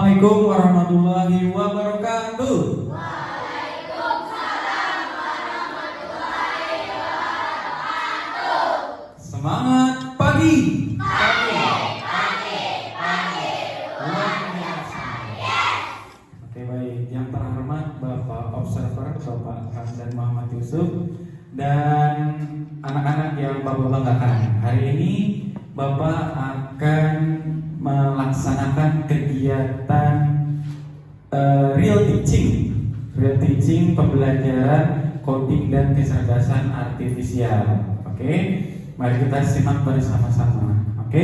Assalamualaikum warahmatullahi wabarakatuh. Waalaikumsalam warahmatullahi wabarakatuh. Semangat pagi. Pagi. Luar biasa. Oke, baik. Yang terhormat Bapak Observer, Bapak Hamdan Muhammad Yusuf, dan anak-anak yang Bapak banggakan. Hari ini Bapak akan melaksanakan kegiatan real teaching pembelajaran coding dan kecerdasan artifisial. Oke, mari kita simak bersama-sama. Oke,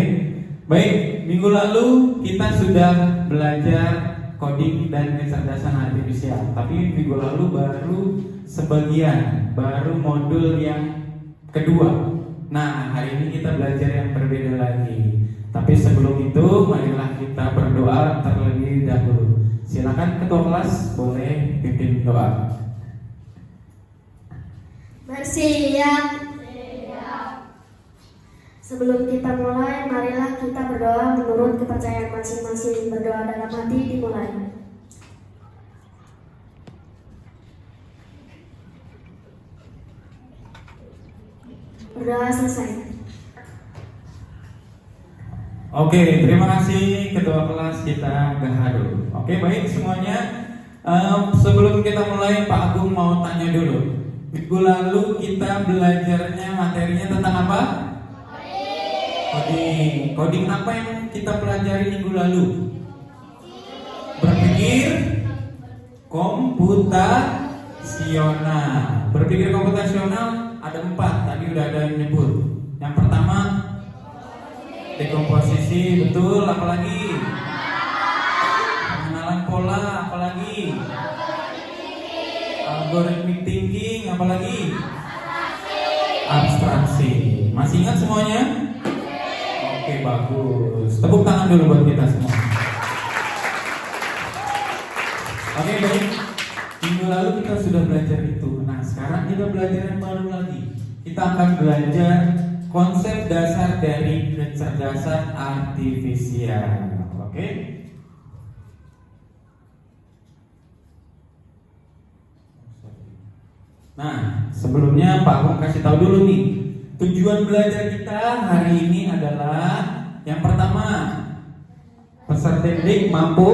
baik. Minggu lalu kita sudah belajar coding dan kecerdasan artifisial, tapi minggu lalu baru sebagian, baru modul yang kedua. Nah, hari ini kita belajar yang berbeda lagi. Tapi sebelum itu, marilah kita berdoa terlebih dahulu. Silakan ketua kelas boleh pimpin doa. Bersiap. Sebelum kita mulai, marilah kita berdoa menurut kepercayaan masing-masing. Berdoa dalam hati dimulai. Berdoa selesai. Oke, terima kasih ketua kelas kita Gahado. Oke, baik semuanya. Sebelum kita mulai, Pak Agung mau tanya dulu. Minggu lalu kita belajarnya materinya tentang apa? Coding. Coding apa yang kita pelajari minggu lalu? Berpikir komputasional. Berpikir komputasional ada 4. Tadi udah ada yang nyebut. Yang pertama dekomposisi, betul. Apalagi? Pengenalan pola, apalagi? Algorithmic thinking, apalagi? Abstraksi. Masih ingat semuanya? Oke, bagus. Tepuk tangan dulu buat kita semua. Oke, baik. Minggu lalu kita sudah belajar itu. Nah, sekarang kita belajar yang baru lagi. Kita akan belajar konsep dasar dari kecerdasan artifisial. Oke? Nah, sebelumnya Pak Agung kasih tahu dulu nih. Tujuan belajar kita hari ini adalah yang pertama, peserta didik mampu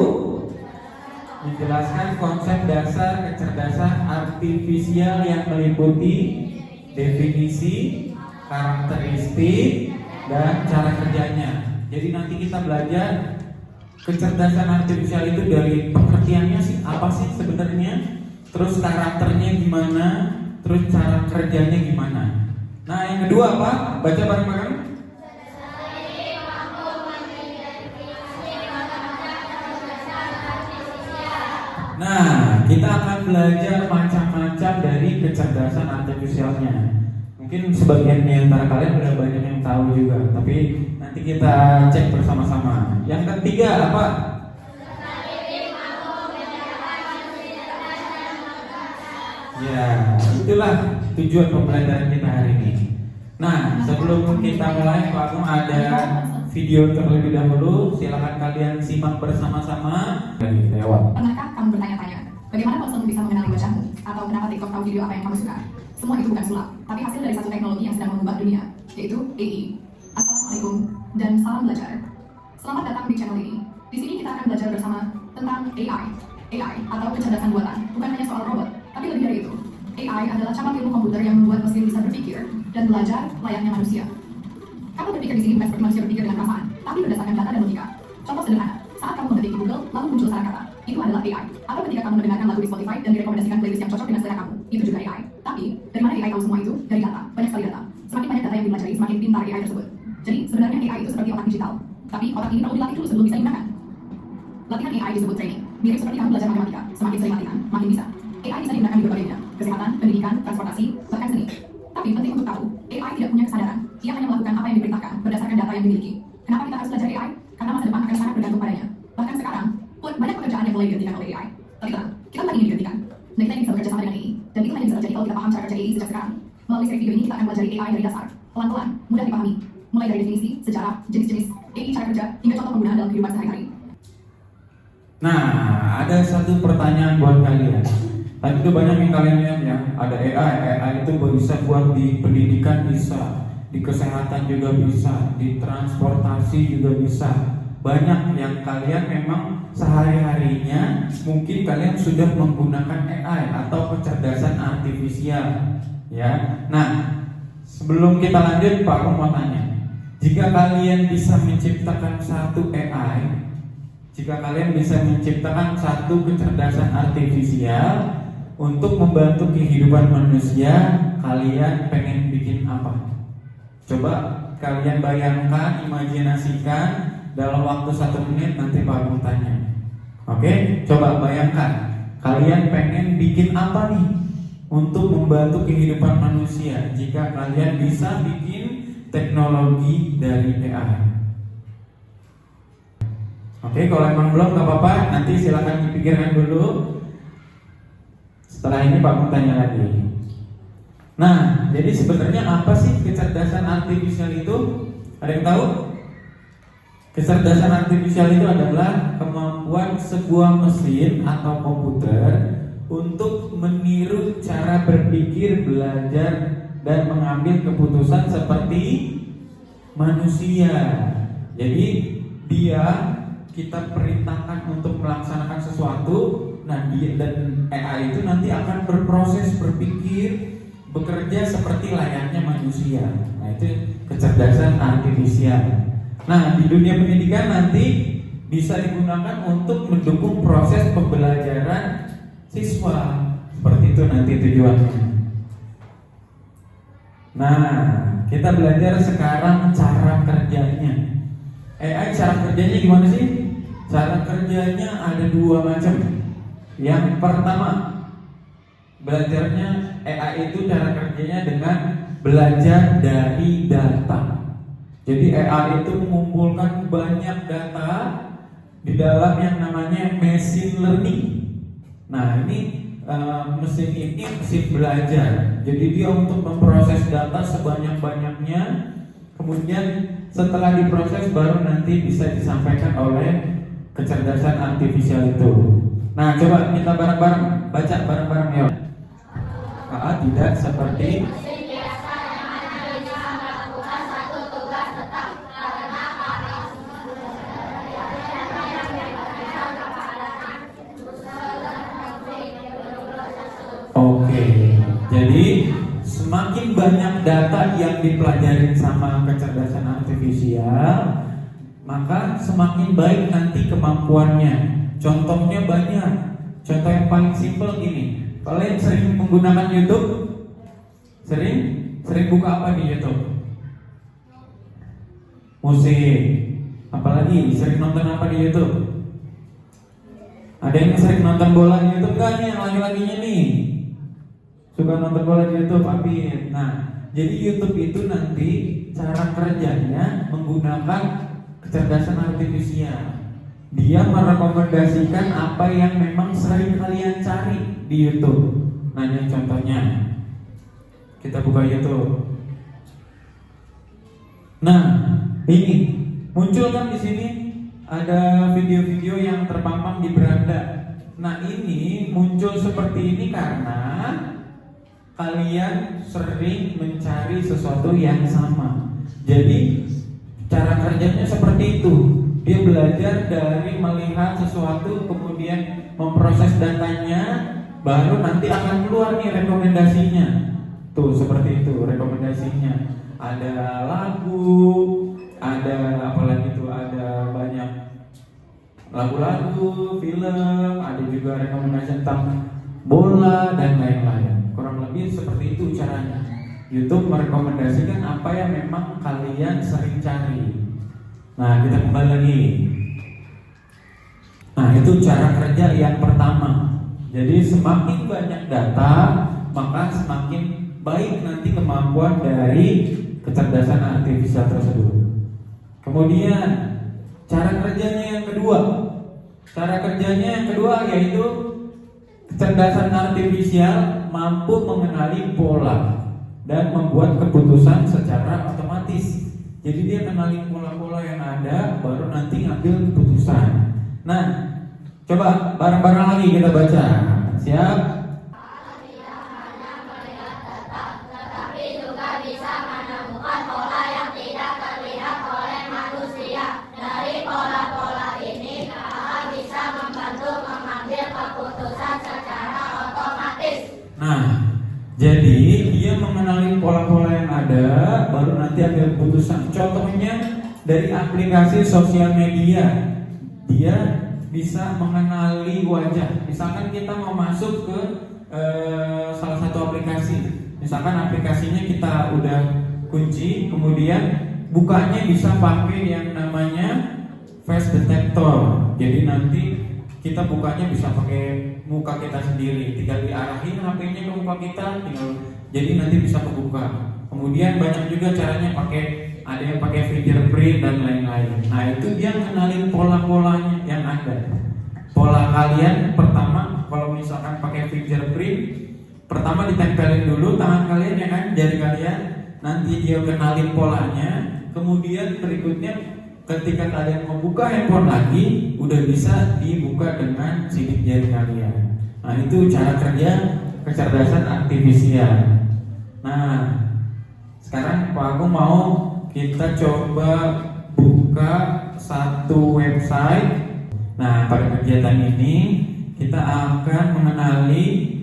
menjelaskan konsep dasar kecerdasan artifisial yang meliputi definisi, karakteristik, dan cara kerjanya. Jadi nanti kita belajar kecerdasan artifisial itu dari pengertiannya sih apa sih sebenarnya, terus karakternya gimana, terus cara kerjanya gimana. Nah, yang kedua apa? Baca bareng-bareng. Nah, kita akan belajar macam-macam dari kecerdasan artifisialnya. Mungkin sebagian di antara kalian udah banyak yang tahu juga, tapi nanti kita cek bersama-sama. Yang ketiga apa? Ya, itulah tujuan pembelajaran kita hari ini. Nah, sebelum kita mulai, Pak Agung ada video terlebih dahulu. Silakan kalian simak bersama-sama. Pernahkah kamu bertanya-tanya, bagaimana kau bisa mengenali wajahmu? Atau kenapa TikTok tahu video apa yang kamu suka? Semua itu bukan sulap, tapi hasil dari satu teknologi yang sedang mengubah dunia, yaitu AI. Assalamualaikum dan salam belajar. Selamat datang di channel ini. Di sini kita akan belajar bersama tentang AI. AI atau kecerdasan buatan, bukan hanya soal robot, tapi lebih dari itu. AI adalah cabang ilmu komputer yang membuat mesin bisa berpikir dan belajar layaknya manusia. Kamu berpikir di sini bukan seperti manusia berpikir dengan perasaan, tapi berdasarkan data dan logika. Contoh sederhana, saat kamu mengetik di Google, lalu muncul saran kata, itu adalah AI. Atau ketika kamu mendengarkan lagu di Spotify dan direkomendasikan playlist yang cocok dengan selera kamu, itu juga AI. Tapi, dari mana AI tahu semua itu? Dari data, banyak sekali data. Semakin banyak data yang dipelajari, semakin pintar AI tersebut. Jadi, sebenarnya AI itu seperti otak digital. Tapi, otak ini perlu dilatih dulu sebelum bisa digunakan. Latihan AI disebut training. Mirip seperti kamu belajar matematika, semakin sering latihan, makin bisa. AI bisa digunakan di berbagai bidang, kesehatan, pendidikan, transportasi, bahkan seni. Tapi penting untuk tahu, AI tidak punya kesadaran. Ia hanya melakukan apa yang diperintahkan berdasarkan data yang dimiliki. Kenapa kita harus belajar AI? Karena masa depan akan sangat bergantung padanya. Bahkan sekarang, pun banyak pekerjaan yang mulai digantikan oleh AI. Tapi tenang, kita lagi ingin digantikan. Dan kita bisa bekerja sama dengan AI. Dan itu hanya bisa terjadi kalau kita paham cara kerja AI sejak sekarang. Melalui seri video ini kita akan belajar AI dari dasar, pelan-pelan, mudah dipahami. Mulai dari definisi, sejarah, jenis-jenis AI, cara kerja, hingga contoh penggunaan dalam kehidupan sehari-hari. Nah, ada satu pertanyaan buat kalian. Tadi itu banyak yang kalian lihat ya, ada AI itu bisa buat di pendidikan bisa, di kesehatan juga bisa, di transportasi juga bisa. Banyak yang kalian memang sehari-harinya mungkin kalian sudah menggunakan AI atau kecerdasan artifisial, ya. Nah, sebelum kita lanjut, Pak, aku mau tanya, jika kalian bisa menciptakan satu AI, jika kalian bisa menciptakan satu kecerdasan artifisial untuk membantu kehidupan manusia, kalian pengen bikin apa? Coba kalian bayangkan, imajinasikan dalam waktu 1 menit, nanti Pak Agung tanya. Oke, coba bayangkan, kalian pengen bikin apa nih untuk membantu kehidupan manusia jika kalian bisa bikin teknologi dari AI. Oke, kalau emang belum gak apa-apa, nanti silakan dipikirkan dulu. Setelah ini Pak mau tanya lagi. Nah, jadi sebenarnya apa sih kecerdasan artifisial itu? Ada yang tahu? Kecerdasan artifisial itu adalah kemampuan sebuah mesin atau komputer untuk meniru cara berpikir, belajar, dan mengambil keputusan seperti manusia. Jadi kita perintahkan untuk melaksanakan sesuatu, nah dia dan AI itu nanti akan berproses, berpikir, bekerja seperti layaknya manusia. Nah, itu kecerdasan artifisial. Nah, di dunia pendidikan nanti bisa digunakan untuk mendukung proses pembelajaran siswa. Seperti itu nanti tujuannya. Nah, kita belajar sekarang cara kerjanya. AI cara kerjanya gimana sih? Cara kerjanya ada 2 macam. Yang pertama, belajarnya AI itu cara kerjanya dengan belajar dari data. Jadi AI itu mengumpulkan banyak data di dalam yang namanya machine learning. Nah, ini mesin ini mesin belajar. Jadi dia untuk memproses data sebanyak-banyaknya, kemudian setelah diproses baru nanti bisa disampaikan oleh kecerdasan artifisial itu. Nah, coba kita bareng-bareng baca bareng-bareng ya. Tidak seperti jadi semakin banyak data yang dipelajarin sama kecerdasan artifisial, maka semakin baik nanti kemampuannya. Contohnya banyak. Contoh yang paling simpel gini. Kalian sering menggunakan YouTube? Sering buka apa di YouTube? Musik. Apalagi sering nonton apa di YouTube? Ada yang sering nonton bola di YouTube kan nih, yang laki-lakinya nih? Suka nonton bola di YouTube, Apin. Nah, jadi YouTube itu nanti cara kerjanya menggunakan kecerdasan artifisial. Dia merekomendasikan apa yang memang sering kalian cari di YouTube. Nah, ini contohnya. Kita buka YouTube. Nah, ini muncul kan di sini ada video-video yang terpampang di beranda. Nah, ini muncul seperti ini karena kalian sering mencari sesuatu yang sama. Jadi cara kerjanya seperti itu. Dia belajar dari melihat sesuatu, kemudian memproses datanya, baru nanti akan keluar nih rekomendasinya. Tuh seperti itu rekomendasinya. Ada lagu, ada apalagi tuh, ada banyak lagu-lagu, film, ada juga rekomendasi tentang bola dan lain-lain. Kurang lebih seperti itu caranya. YouTube merekomendasikan apa yang memang kalian sering cari. Nah, kita kembali lagi. Nah, itu cara kerja yang pertama. Jadi semakin banyak data, maka semakin baik nanti kemampuan dari kecerdasan artifisial tersebut. Kemudian cara kerjanya yang kedua. Cara kerjanya yang kedua yaitu kecerdasan artifisial mampu mengenali pola dan membuat keputusan secara otomatis. Jadi dia kenali pola-pola yang ada, baru nanti ngambil keputusan. Nah, Coba bareng-bareng lagi kita baca. Siap? Tetapi juga bisa menemukan pola yang tidak terlihat oleh manusia. Dari pola-pola ini, kita bisa membantu mengambil keputusan secara otomatis. Nah, jadi dia mengenali pola-pola yang ada, baru nanti ambil keputusan. Contohnya dari aplikasi sosial media, dia bisa mengenali wajah. Misalkan kita mau masuk ke salah satu aplikasi, misalkan aplikasinya kita udah kunci, kemudian bukanya bisa pakai yang namanya face detector. Jadi nanti kita bukanya bisa pakai muka kita sendiri, tinggal diarahin HP-nya ke muka kita, jadi nanti bisa kebuka. Kemudian banyak juga caranya ada yang pakai fingerprint dan lain-lain. Nah itu dia mengenalin pola-polanya yang ada. Pola kalian pertama, kalau misalkan pakai fingerprint, pertama ditempelin dulu tangan kalian ya kan, jari kalian. Nanti dia kenalin polanya. Kemudian berikutnya ketika kalian membuka handphone lagi, udah bisa dibuka dengan sidik jari kalian. Nah itu cara kerja kecerdasan artifisial. Nah sekarang Pak Agung mau kita coba buka satu website. Nah, pada kegiatan ini kita akan mengenali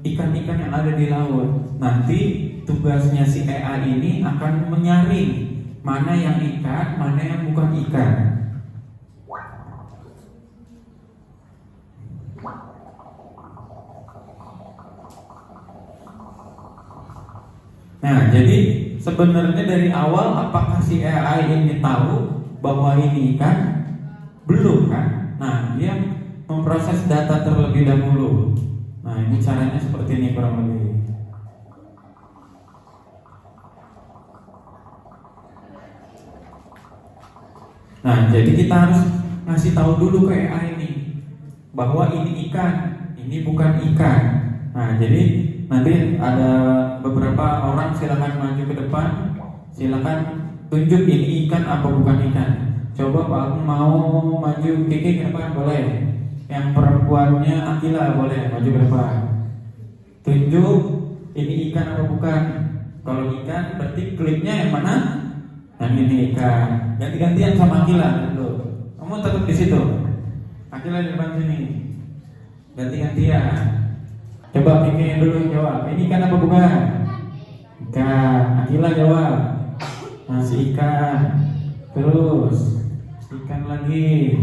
ikan-ikan yang ada di laut. Nanti tugasnya si AI ini akan menyaring mana yang ikan, mana yang bukan ikan. Nah, jadi sebenarnya dari awal apakah si AI ini tahu bahwa ini ikan? Belum kan? Nah, dia memproses data terlebih dahulu. Nah, ini caranya seperti ini kurang lebih. Nah, jadi kita harus ngasih tahu dulu ke AI ini bahwa ini ikan, ini bukan ikan. Nah, jadi nanti ada beberapa orang, silakan maju ke depan, silakan tunjuk ini ikan apa bukan ikan. Coba Pak Agung mau maju, Kiki ke depan boleh. Yang perempuannya Akila boleh maju ke depan. Tunjuk ini ikan apa bukan. Kalau ikan berarti kliknya yang mana? Yang ini ikan. Ganti-gantian sama Akila dulu. Kamu tetap di situ. Akila di depan sini. Ganti-gantian. Coba Kiki dulu jawab. Ini ikan apa bukan? Ikan. Akila jawab. Masih ikan. Terus ikan lagi.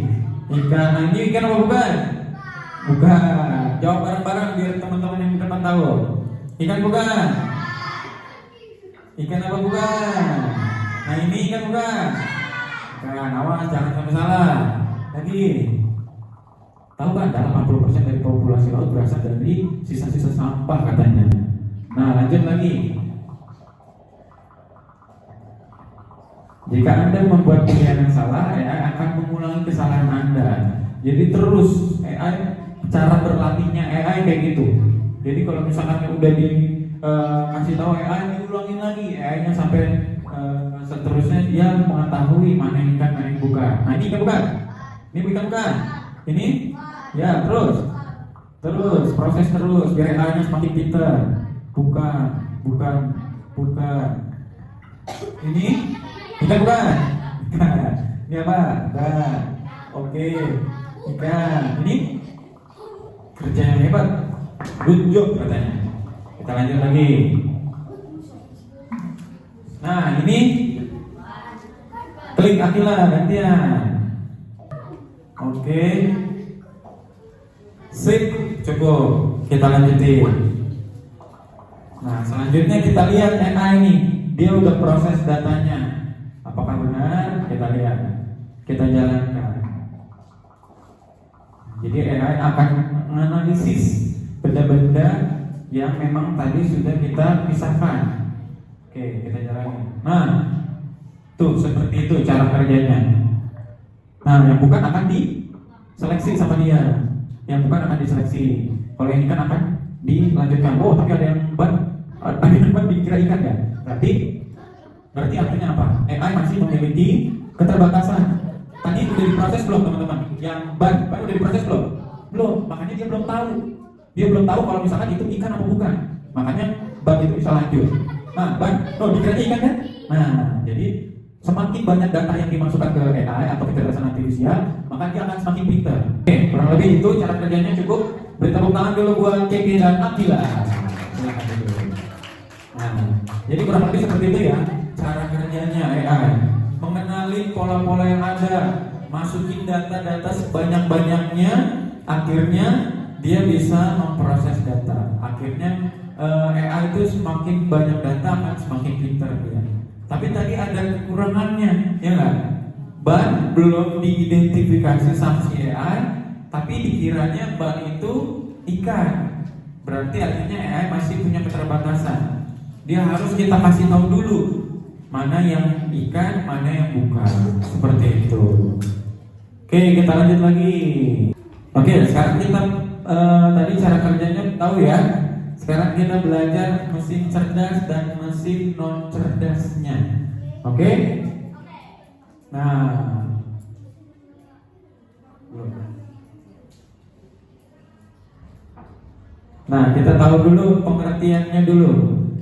Ikan. Nah, ini ikan apa bukan? Bukan. Jawab bareng-bareng biar teman-teman yang di depan tahu. Ikan bukan? Ikan apa bukan? Nah, ini ikan bukan? Bukan. Awas jangan sampai salah. Lagi. Tahu kan 80% dari populasi laut berasal dari sisa-sisa sampah katanya. Nah, lanjut lagi. Jika Anda membuat pilihan yang salah, AI akan mengulangi kesalahan Anda. Jadi terus AI, cara berlatihnya AI kayak gitu. Jadi kalau misalkan udah dikasih tahu AI, diulangin lagi AI-nya sampai seterusnya dia mengetahui mana ikan, mana yang bukan. Nah, ini ikan bukan? Ini ikan bukan? Ini? Ya, terus proses terus biar AI-nya semakin pintar. Bukan. Ini ikan bukan? Ini apa? Bukan. Oke. Ikan. Ini kerja yang hebat. Good job katanya. Kita lanjut lagi. Nah, ini klik Akila gantian. Oke. Sip, cukup. Kita lanjutin. Nah, selanjutnya kita lihat AI ini. Dia udah proses datanya. Apakah benar? Kita lihat. Kita jalankan. Jadi AI akan menganalisis benda-benda yang memang tadi sudah kita pisahkan. Oke, kita jalanin. Nah, tuh seperti itu cara kerjanya. Nah, yang bukan akan diseleksi sama dia. Yang bukan akan diseleksi. Kalau yang ikan akan dilanjutkan. Oh, tapi ada yang ban dikira ikan ya. Berarti artinya apa? AI masih memiliki keterbatasan. Tadi udah diproses belum teman-teman? Yang ban udah diproses belum? Belum, makanya dia belum tahu. Dia belum tahu kalau misalkan itu ikan atau bukan. Makanya ban itu bisa lanjut. Nah, ban, dikira ikan kan? Nah, jadi semakin banyak data yang dimasukkan ke AI atau kecerdasan artifisial, maka dia akan semakin pintar. Oke, kurang lebih itu cara kerjanya cukup. Beri tepuk tangan dulu buat Kiki dan Akila. Silakan dulu. Nah, jadi kurang lebih seperti itu ya cara kerjanya AI. Mengenali pola-pola yang ada, masukin data-data sebanyak-banyaknya, akhirnya dia bisa memproses data. Akhirnya AI itu semakin banyak data akan semakin pintar dia. Tapi tadi ada kekurangannya, ya nggak? Ban belum diidentifikasi sama si AI, tapi dikiranya ban itu ikan. Berarti artinya AI masih punya keterbatasan. Dia harus kita kasih tahu dulu mana yang ikan, mana yang bukan. Seperti itu. Oke, kita lanjut lagi. Oke, sekarang kita tadi cara kerjanya tahu ya. Sekarang kita belajar mesin cerdas dan mesin non cerdasnya. Oke? Nah, kita tahu dulu pengertiannya dulu.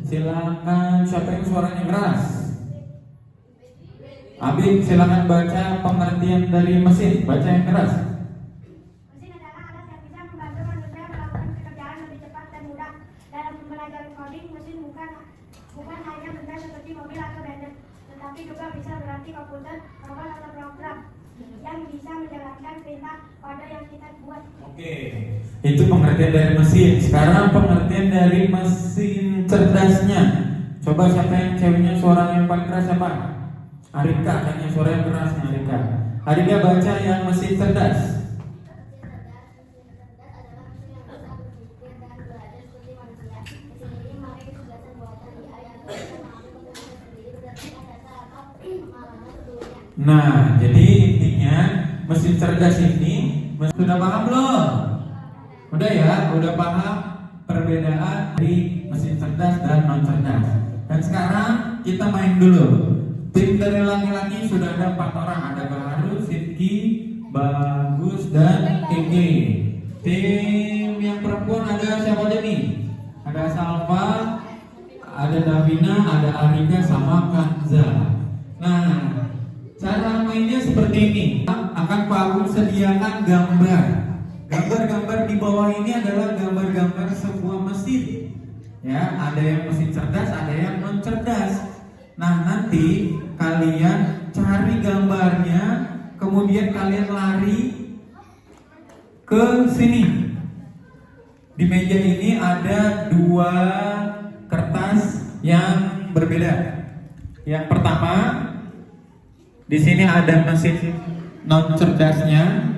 Silakan siapa yang suaranya keras? Abid, silakan baca pengertian dari mesin. Baca yang keras. Mesin adalah alat yang bisa membantu manusia melakukan pekerjaan lebih cepat dan mudah. Dalam belajar coding, mesin bukan hanya benda seperti mobil atau blender, tetapi juga bisa berarti komputer, robot atau program yang bisa menjalankan perintah kode yang kita buat. Oke, itu pengertian dari mesin. Sekarang pengertian dari mesin cerdasnya. Coba siapa yang ceweknya suaranya yang paling keras siapa? Arika, kayaknya suara yang kerasnya Arika. Arika baca yang mesin cerdas. Nah, jadi intinya mesin cerdas ini sudah paham belum? Udah ya, udah paham perbedaan dari mesin cerdas dan non cerdas. Dan sekarang kita main dulu. Tim dari laki-laki sudah ada 4 orang, ada Baharu, Sidki, Bagus, dan Keke. Tim yang perempuan ada siapa aja nih? Ada Salva, ada Davina, ada Arika, sama Kanza. Nah, cara mainnya seperti ini. Akan Pak Agung sediakan gambar. Gambar-gambar di bawah ini adalah gambar-gambar sebuah mesin. Ya, ada yang mesin cerdas, ada yang non cerdas. Nah, nanti kalian cari gambarnya, kemudian kalian lari ke sini. Di meja ini ada 2 kertas yang berbeda. Yang pertama, di sini ada mesin non cerdasnya.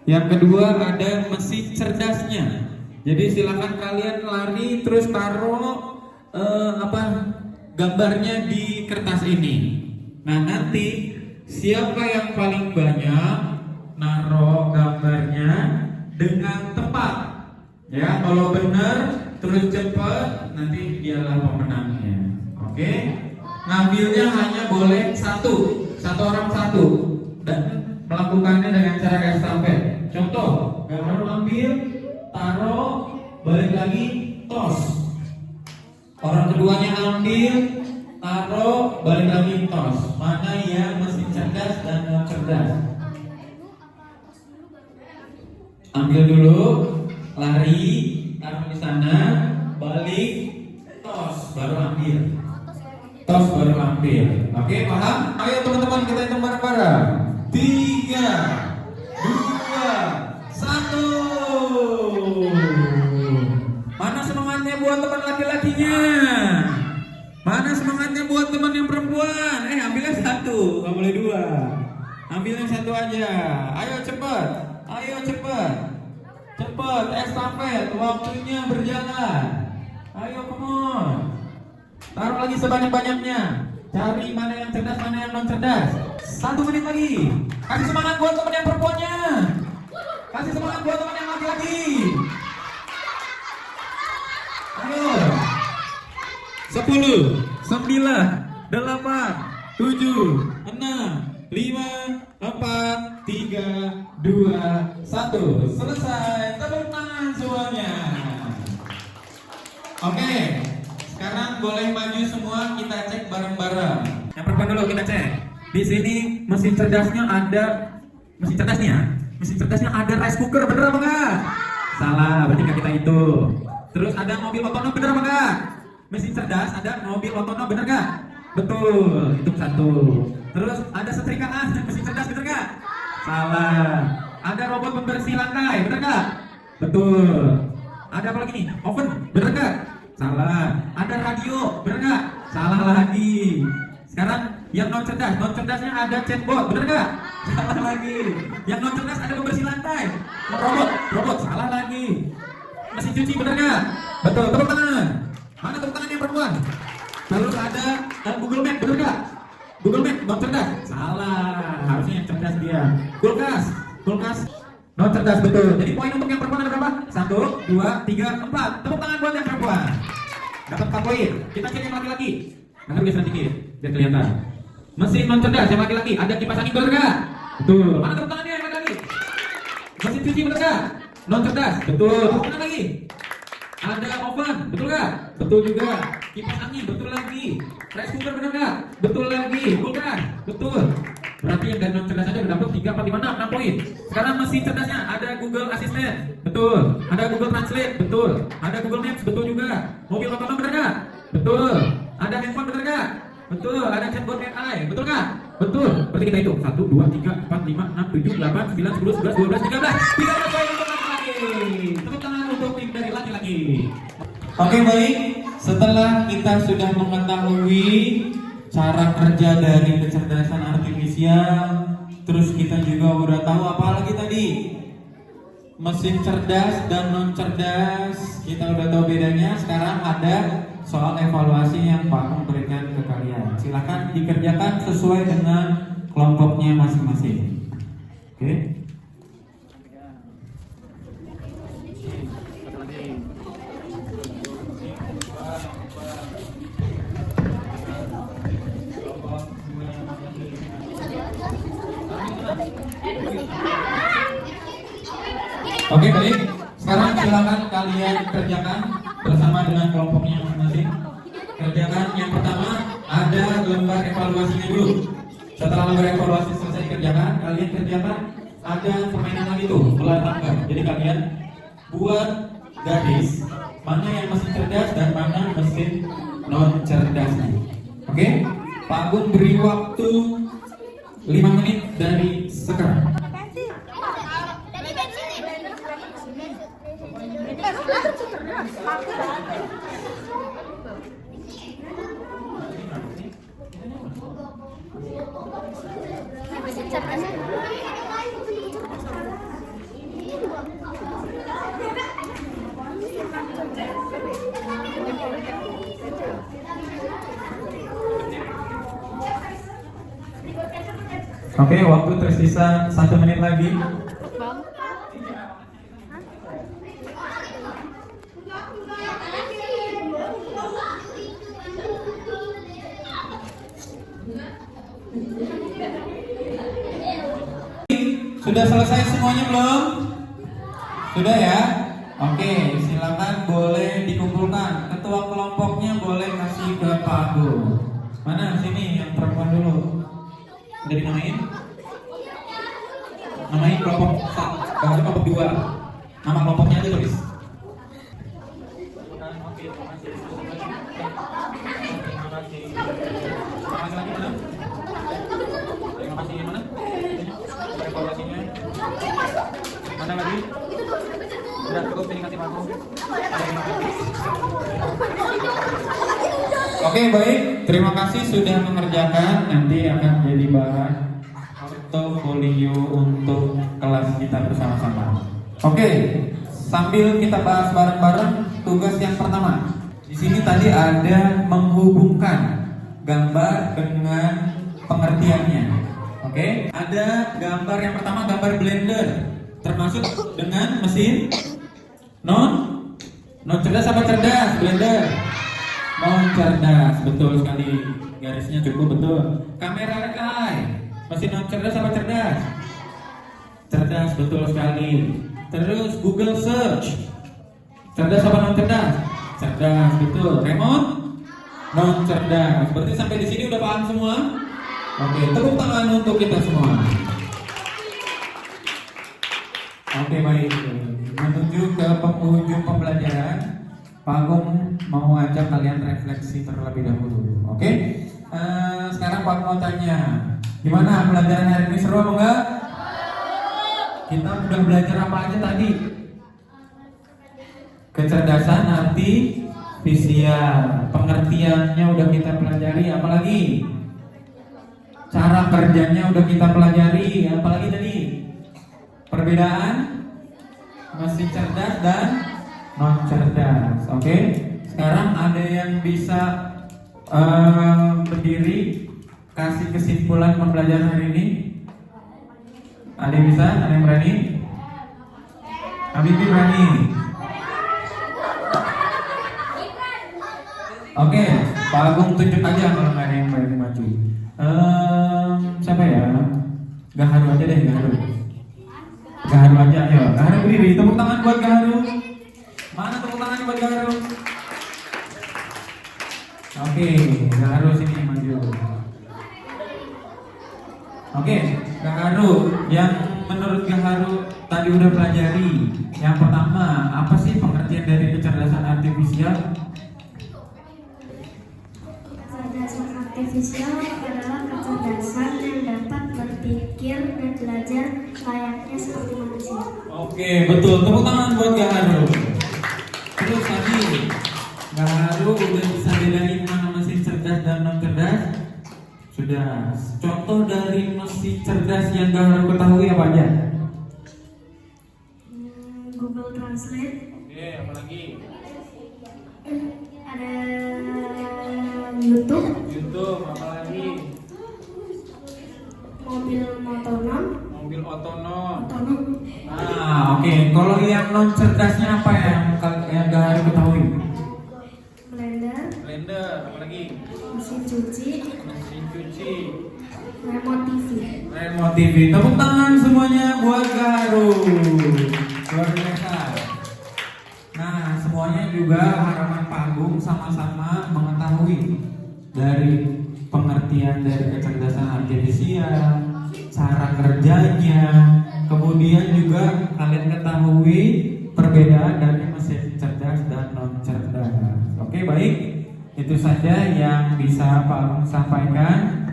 Yang kedua ada mesin cerdasnya. Jadi silakan kalian lari terus taruh gambarnya di kertas ini. Nah, nanti siapa yang paling banyak naruh gambarnya dengan tepat, ya, kalau benar terus cepat, nanti dialah pemenangnya. Oke? Ngambilnya hanya boleh satu orang satu, dan melakukannya dengan cara estafet. Contoh, gambar ambil, taruh, balik lagi, tos. Orang keduanya ambil, taruh, balik lagi, tos. Mana yang mesin cerdas dan non cerdas? Ambil dulu, lari, taruh di sana, balik, tos, baru ambil. Tos baru ambil. Oke, paham? Ayo teman-teman, kita hitung bareng-bareng. 3, 2, 1. Mana semangatnya buat teman laki-lakinya? Mana semangatnya buat teman yang perempuan? Ambilnya 1, nggak boleh 2. Ambilnya 1 aja. Ayo cepat. Ayo cepat. Cepat, estafet, waktunya berjalan. Ayo, come on. Taruh lagi sebanyak-banyaknya. Cari mana yang cerdas, mana yang non cerdas. 1 menit lagi. Kasih semangat buat teman yang perempuannya. Kasih semangat buat teman yang laki-laki. Ayo. 10, 9, 8, 7, 6, 5, 4, 1. Selesai. Tepuk tangan semuanya. Oke, sekarang boleh maju semua, kita cek bareng-bareng. Yang perempuan dulu kita cek. Di sini mesin cerdasnya ada ada rice cooker, bener apa enggak? Salah, berarti nggak kita itu. Terus ada mobil otonom, bener apa enggak? Mesin cerdas ada mobil otonom, bener nggak? Betul, itu 1. Terus ada setrikaan, mesin cerdas, bener nggak? Salah. Ada robot pembersih lantai, bener nggak? Betul. Ada apa lagi nih? Oven, bener nggak? Salah. Ada radio, bener nggak? Salah lagi. Sekarang yang non cerdasnya ada chatbot, bener nggak? Salah lagi. Yang non cerdas ada pembersih lantai, robot, salah lagi. Mesin cuci, bener nggak? Betul. Tepuk tangan. Mana tepuk tangan yang perempuan? Terus ada Google Map, bener nggak? Google Map non cerdas, salah. Harusnya yang cerdas dia. Kulkas non cerdas, betul. Jadi poin untuk yang perempuan ada berapa? 1, 2, 3, 4. Tepuk tangan buat yang perempuan. Dapat 4 poin. Kita cek yang laki-laki. Nanti geser dikit, biar kelihatan. Mesin non cerdas yang laki-laki ada kipas angin, bener nggak? Betul. Mana tepuk tangannya yang laki-laki? Mesin cuci, bener nggak? Non cerdas, betul. Tepuk tangan lagi. Ada oven, betul nggak? Betul juga. Kipas angin, betul lagi. Rice cooker, bener nggak? Betul lagi. Kulkas, betul. Berarti yang dari non cerdas aja udah dapat 3, 4, 5, 6 poin. Sekarang mesin cerdasnya ada Google Assistant, betul. Ada Google Translate, betul. Ada Google Maps, betul juga. Mobil otonom, bener nggak? Betul. Ada handphone, bener nggak? Betul. Ada chatbot AI, betul nggak? Betul. Berarti kita hitung 1, 2, 3, 4, 5, 6, 7, 8, 9, 10, 11, 12, 13. 13 poin untuk laki-laki. Tepuk tangan untuk tim dari laki-laki. Oke, baik. Setelah kita sudah mengetahui cara kerja dari kecerdasan artifisial, terus kita juga udah tahu apa lagi tadi? Mesin cerdas dan non cerdas, kita udah tahu bedanya. Sekarang ada soal evaluasi yang Pak memberikan ke kalian. Silakan dikerjakan sesuai dengan kelompoknya masing-masing. Oke? Oke, baik. Sekarang silakan kalian kerjakan bersama dengan kelompoknya masing-masing. Kerjakan yang pertama, ada lembar evaluasinya dulu. Setelah lembar evaluasi selesai kerjakan, kalian kerjakan ada permainan lagi tuh, bola tangga. Jadi kalian buat garis mana yang mesin cerdas dan mana mesin non cerdasnya. Oke? Pak Gun beri waktu 5 menit dari sekarang. Oke, waktu tersisa 1 menit lagi. Sudah selesai semuanya belum? Sudah ya? Oke, silakan boleh dikumpulkan. Ketua kelompoknya boleh kasih ke Pak Agung. Mana sini yang perempuan dulu? Udah dinamain? Namain kelompok 1, kelompok 2. Nama kelompoknya aja tulis. Mana lagi? Udah cukup ini kasih Pak. Oke, baik. Terima kasih sudah mengerjakan. Nanti akan jadi bahan portofolio untuk kelas kita bersama-sama. Oke, sambil kita bahas bareng-bareng tugas yang pertama. Di sini tadi ada menghubungkan gambar dengan pengertiannya. Oke, ada gambar yang pertama, gambar blender, termasuk dengan mesin non cerdas apa cerdas? Blender non cerdas, betul sekali, garisnya cukup betul. Kamera AI, mesin non cerdas apa cerdas? Cerdas, betul sekali. Terus Google Search. Cerdas apa non cerdas? Cerdas, betul. Remote? Non cerdas. Berarti sampai di sini udah paham semua? Oke, tepuk tangan untuk kita semua. Oke, baik. Menuju ke penghujung pembelajaran, Pak Agung mau ajak kalian refleksi terlebih dahulu. Oke? Sekarang Pak mau tanya, gimana pelajaran hari ini, seru apa enggak? Kita udah belajar apa aja tadi? Kecerdasan artifisial, pengertiannya udah kita pelajari, apalagi? Cara kerjanya udah kita pelajari, apalagi tadi? Perbedaan mesin cerdas dan non cerdas. Oke? Sekarang ada yang bisa berdiri kasih kesimpulan pembelajaran hari ini? Ada yang bisa? Ada yang berani? Habibie berani? Oke, Pak Agung tunjuk aja kalau nggak ada yang berani maju. Siapa ya? Gaharu aja deh, Gaharu. Gaharu aja, ayo. Gaharu berdiri, tepuk tangan buat Gaharu. Mana tepuk tangan buat Gaharu? Oke, Gaharu sini maju. Oke, Gaharu, yang menurut Gaharu tadi udah pelajari. Yang pertama, apa sih pengertian dari kecerdasan artifisial? Kecerdasan artifisial adalah kecerdasan yang dapat berpikir dan belajar layaknya seperti manusia. Oke, betul. Tepuk tangan buat Gaharu. Terus tadi Gaharu udah bisa bedain mana mesin cerdas dan non cerdas? Sudah. Contoh dari mesin cerdas yang Gaharu ketahui apa aja? Google Translate. Oke, apalagi? Ada YouTube. YouTube, apalagi? Mobil otonom. Mobil otonom. Otonom. Nah, oke. Kalau yang non cerdasnya apa yang Gaharu ketahui? Blender. Blender, apalagi? Mesin cuci. Mesin cuci. Remote TV. Remote TV. Tepuk tangan semuanya buat Gaharu. Luar biasa. Nah, semuanya juga harapan Pak Agung sama-sama mengetahui dari pengertian dari kecerdasan artifisial, cara kerjanya, kemudian juga kalian ketahui perbedaan dari mesin cerdas dan non cerdas. Oke, baik. Itu saja yang bisa Pak Agung sampaikan.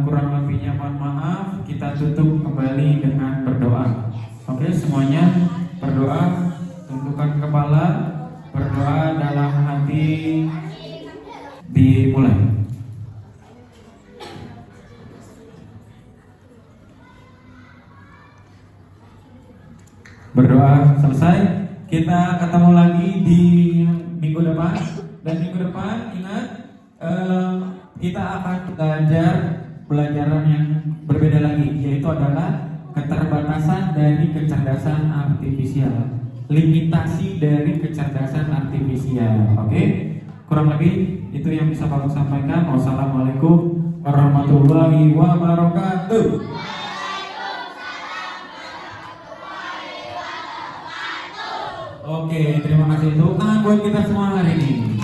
Kurang lebihnya mohon maaf. Kita tutup kembali dengan berdoa. Oke, semuanya berdoa, tundukkan kepala, berdoa dalam hati, dimulai. Berdoa selesai. Kita ketemu lagi di minggu depan. Dan minggu depan ingat, kita akan belajar pelajaran yang berbeda lagi, yaitu adalah keterbatasan dari kecerdasan artifisial, limitasi dari kecerdasan artifisial. Oke? Kurang lebih itu yang bisa Pak sampaikan. Wassalamualaikum warahmatullahi wabarakatuh. Oke, terima kasih. Tepuk tangan buat kita semua hari ini.